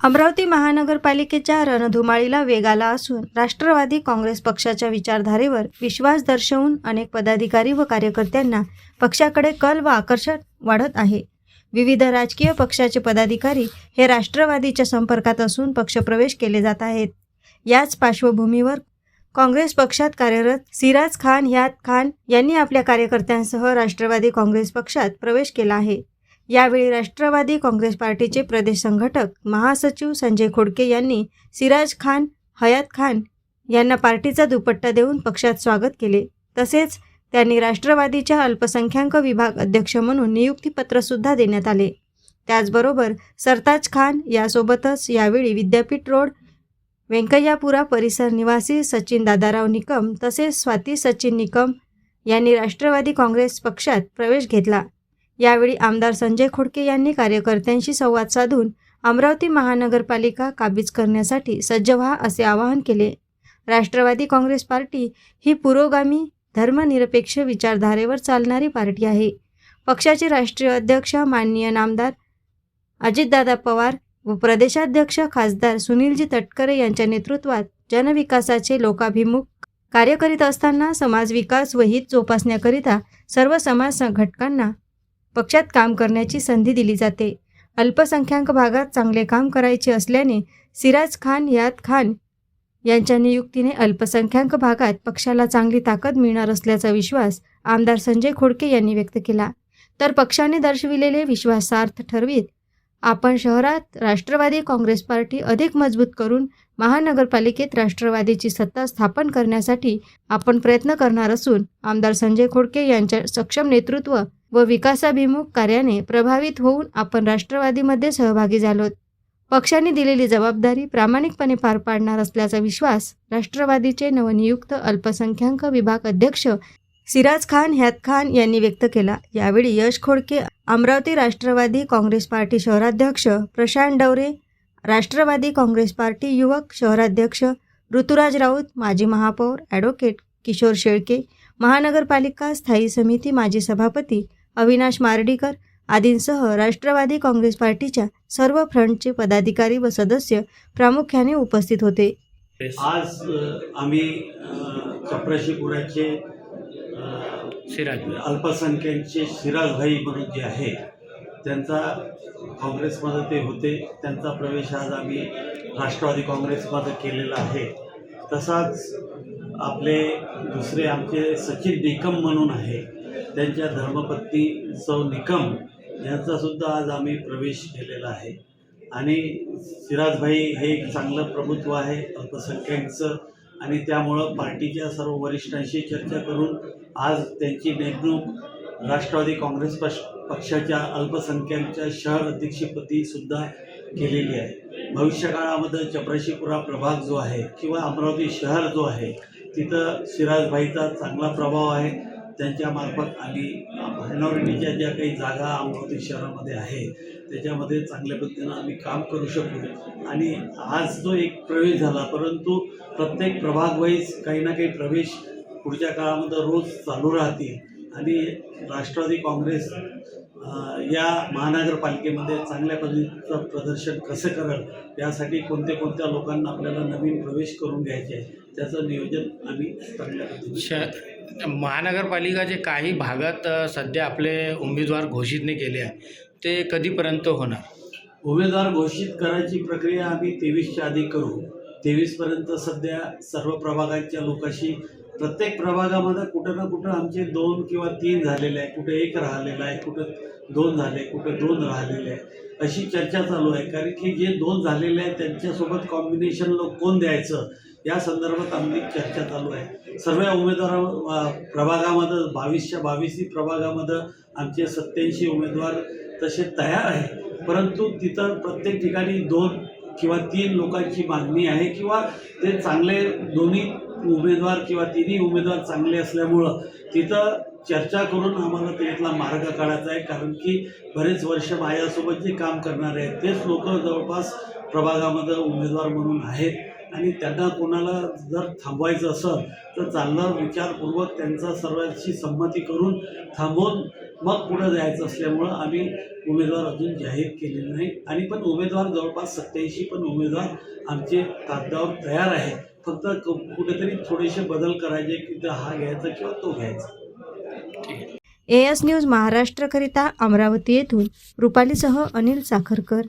अमरावती महानगरपालिकेच्या रणधुमाळीला वेग आला असून राष्ट्रवादी काँग्रेस पक्षाच्या विचारधारेवर विश्वास दर्शवून अनेक पदाधिकारी व कार्यकर्त्यांना पक्षाकडे कल व आकर्षण वाढत आहे. विविध राजकीय पक्षाचे पदाधिकारी हे राष्ट्रवादीच्या संपर्कात असून पक्षप्रवेश केले जात आहेत. याच पार्श्वभूमीवर काँग्रेस पक्षात कार्यरत सिराज खान यात खान यांनी आपल्या कार्यकर्त्यांसह राष्ट्रवादी काँग्रेस पक्षात प्रवेश केला आहे. यावेळी राष्ट्रवादी काँग्रेस पार्टीचे प्रदेश संघटक महासचिव संजय खोडके यांनी सिराज खान हयात खान यांना पार्टीचा दुपट्टा देऊन पक्षात स्वागत केले. तसेच त्यांनी राष्ट्रवादीच्या अल्पसंख्याक विभाग अध्यक्ष म्हणून नियुक्तीपत्रसुद्धा देण्यात आले. त्याचबरोबर सरताज खान यासोबतच यावेळी विद्यापीठ रोड व्यंकय्यापुरा परिसर निवासी सचिन दादाराव निकम तसेच स्वाती सचिन निकम यांनी राष्ट्रवादी काँग्रेस पक्षात प्रवेश घेतला. यावेळी आमदार संजय खोडके यांनी कार्यकर्त्यांशी संवाद साधून अमरावती महानगरपालिका काबीज करण्यासाठी सज्ज व्हा असे आवाहन केले. राष्ट्रवादी काँग्रेस पार्टी ही पुरोगामी धर्मनिरपेक्ष विचारधारेवर चालणारी पार्टी आहे. पक्षाचे राष्ट्रीय अध्यक्ष माननीय नामदार अजितदादा पवार व प्रदेशाध्यक्ष खासदार सुनीलजी तटकरे यांच्या नेतृत्वात जनविकासाचे लोकाभिमुख कार्य करीत असताना समाज विकास व हित जोपासण्याकरिता सर्व समाज घटकांना पक्षात काम करण्याची संधी दिली जाते. अल्पसंख्याक भागात चांगले काम करायचे असल्याने सिराज खान यात खान यांच्या नियुक्तीने अल्पसंख्याक भागात पक्षाला चांगली ताकद मिळणार असल्याचा विश्वास आमदार संजय खोडके यांनी व्यक्त केला. तर पक्षाने दर्शविलेले विश्वासार्थ ठरवीत आपण शहरात राष्ट्रवादी काँग्रेस पार्टी अधिक मजबूत करून महानगरपालिकेत राष्ट्रवादीची सत्ता स्थापन करण्यासाठी आपण प्रयत्न करणार असून आमदार संजय खोडके यांच्या सक्षम नेतृत्व व विकासाभिमुख कार्याने प्रभावित होऊन आपण राष्ट्रवादीमध्ये सहभागी झालोत. पक्षाने दिलेली जबाबदारी प्रामाणिकपणे पार पाडणार असल्याचा विश्वास राष्ट्रवादीचे नवनियुक्त अल्पसंख्याक विभाग अध्यक्ष सिराज खान हयात खान यांनी व्यक्त केला. यावेळी यश खोडके अमरावती राष्ट्रवादी काँग्रेस पार्टी शहराध्यक्ष, प्रशांत डवरे राष्ट्रवादी काँग्रेस पार्टी युवक शहराध्यक्ष, ऋतुराज राऊत माजी महापौर, ॲडव्होकेट किशोर शेळके महानगरपालिका स्थायी समिती माजी सभापती अविनाश मार्डीकर आदींसह राष्ट्रवादी काँग्रेस पार्टीच्या सर्व फ्रंटचे पदाधिकारी व सदस्य प्रामुख्याने उपस्थित होते. आज आम्ही चपराशीपुराचे अल्पसंख्याकचे सिराजभाई म्हणून जे आहे त्यांचा काँग्रेसमध्ये ते होते, त्यांचा प्रवेश आज आम्ही राष्ट्रवादी काँग्रेसमध्ये केलेला आहे. तसाच आपले दुसरे आमचे सचिन निकम म्हणून आहे, त्यांच्या धर्मपत्नी सौ निकम यांचासुद्धा आज आम्ही प्रवेश केलेला आहे. आणि सिराजभाई हे एक चांगलं प्रभुत्व आहे अल्पसंख्याकचं आणि त्यामुळं पार्टीच्या सर्व वरिष्ठांशी चर्चा करून आज त्यांची नेमणूक राष्ट्रवादी काँग्रेस पक्षाच्या अल्पसंख्याकच्या शहर अध्यक्षपदीसुद्धा केलेली आहे. भविष्यकाळामध्ये चपराशीपुरा प्रभाग जो आहे किंवा अमरावती शहर जो आहे तिथं सिराजभाईचा चांगला प्रभाव आहे. त्यांच्यामार्फत आम्ही मायनॉरिटीच्या ज्या काही जागा अमरावती शहरामध्ये आहे त्याच्यामध्ये चांगल्या पद्धतीनं आम्ही काम करू शकू. आणि आज जो एक प्रवेश झाला, परंतु प्रत्येक प्रभाग वाईज काही ना काही प्रवेश पुढच्या काळामध्ये रोज चालू राहतील आणि राष्ट्रवादी काँग्रेस या महानगरपालिकेमध्ये चांगल्या पद्धतीचं प्रदर्शन कसं करेल यासाठी कोणत्या लोकांना आपल्याला नवीन प्रवेश करून घ्यायचे आहे त्याचं नियोजन आम्ही चांगल्या पद्धतीने महानगरपालिकाचे काही भागात सध्या आपले उमेदवार घोषित नाही केले आहे, ते कधीपर्यंत होणार? उमेदवार घोषित करायची प्रक्रिया आम्ही 23च्या आधी करू. 23पर्यंत सध्या सर्व प्रभागांच्या लोकांशी प्रत्येक प्रभागामध्ये कुठं ना कुठं आमचे 2 किंवा 3 झालेले आहे, कुठे 1 राहिलेला आहे, कुठं 2 झाले, कुठं 2 राहिलेले आहे, अशी चर्चा चालू आहे. कारण की जे 2 झालेले आहेत त्यांच्यासोबत कॉम्बिनेशन कोण द्यायचं या संदर्भात आमची चर्चा चालू आहे. सर्व उमेदवार प्रभागामध्ये 22च्या 22 प्रभागामध्ये आमचे 87 उमेदवार तसे तयार आहे. परंतु तिथं प्रत्येक ठिकाणी 2 किंवा 3 लोकांची मागणी आहे किंवा ते चांगले दोन्ही उमेदवार किंवा तिन्ही उमेदवार चांगले असल्यामुळं तिथं चर्चा करून आम्हाला त्यातला मार्ग काढायचा आहे. कारण की बरेच वर्ष माझ्यासोबत जे काम करणारे आहेत तेच लोक जवळपास प्रभागामध्ये उमेदवार म्हणून आहेत आणि त्यांना कोणाला जर थांबवायचं असेल तर चांगला विचारपूर्वक त्यांचा सर्वांशी संमती करून थांबवून मग पुढं जायचं असल्यामुळं आम्ही उमेदवार अजून जाहीर केलेले नाही. आणि पण उमेदवार जवळपास 87 पण उमेदवार आमचे कागदावर तयार आहे. फक्त कुठेतरी थोडेसे बदल करायचे की हा घ्यायचा किंवा तो घ्यायचा. AS न्यूज महाराष्ट्रकरिता अमरावती येथून रुपालीसह अनिल साखरकर.